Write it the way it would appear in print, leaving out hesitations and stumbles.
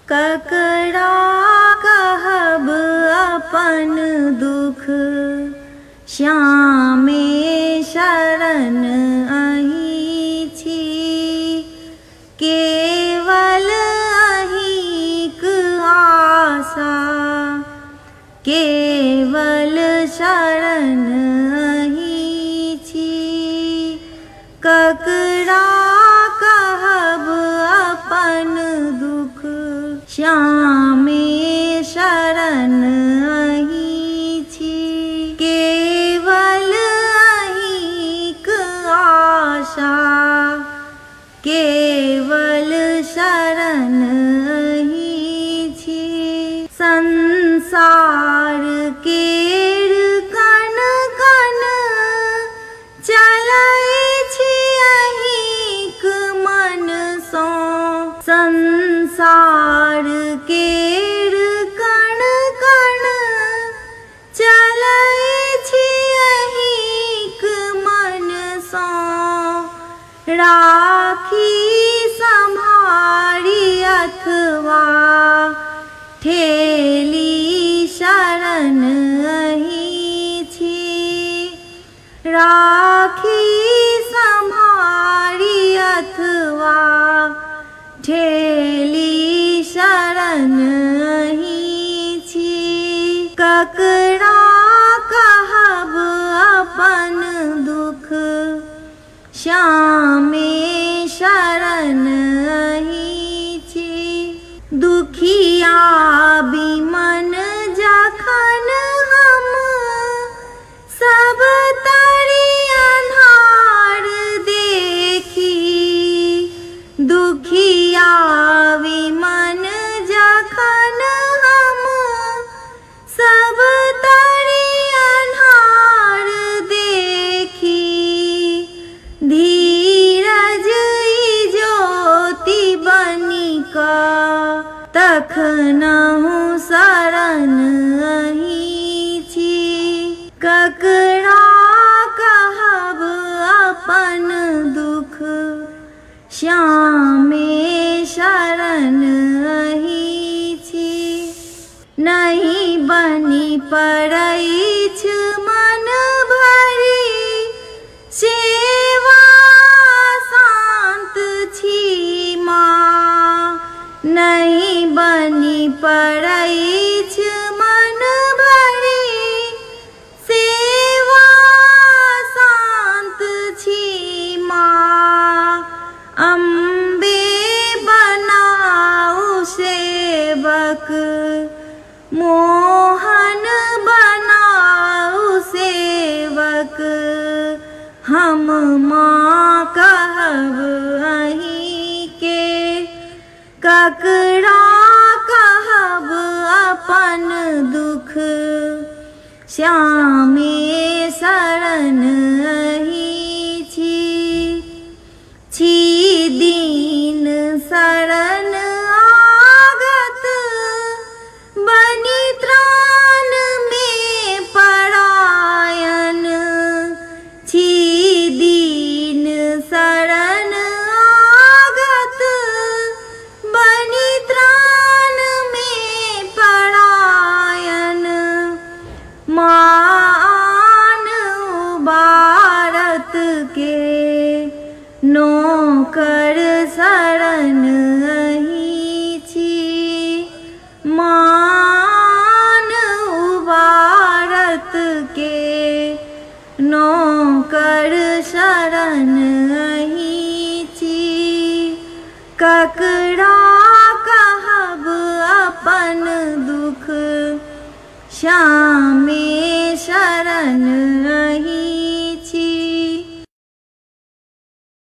ककरा कहब अपन दुख, श्यामे शरण अहि छी। केवल अहिक आशा, केवल शरण अहि छी। ककरा कहब अपन दुख, श्यामे शरण अहि छी। केवल अहिक आशा, केवल शरण अहि छी। संसार केर कण कण चलै छी अहिक मन सँ। संसार केर कण कण चलै छी अहिक मन सँ। राखी सम्हारी अथवा ठेली शरण अहि छी। राखी सम्हारी अथवा ठेली शरण अहि छी। ककरा कहब अपन दुख, श्यामे शरण अहि छी। दुखिया बिमन जखन हम सब तरी अन्हार देखी। दुखिया बिमन जखन हम सब तरी अन्हार देखी। धीरज ई ज्योति बनिक तखनहु शरण अहि छी। ककरा कहब अपन दुख, श्यामे शरण अहि छी। नहीं बनि पड़ैछ मन भरि, सेवा शान्त छी माँ। नहीं बनि पड़ैछ मन भरि, सेवा शान्त छी माँ। अम्बे बनाऊ सेवक, मोहन बनाऊ सेवक। हम माँ कहब अहि के, ककरा कहब अपन दुख, श्यामे शरण अहि छी। छी दीन शरण आगत, बनि त्राण में परायण। छी दीन शरण आगत, बनि त्राण में परायण। मान उबारत के नौकर शरण अहि छी। मान उबारत के नौकर शरण अहि छी। ककरा कहब अपन दुख, श्यामे शरण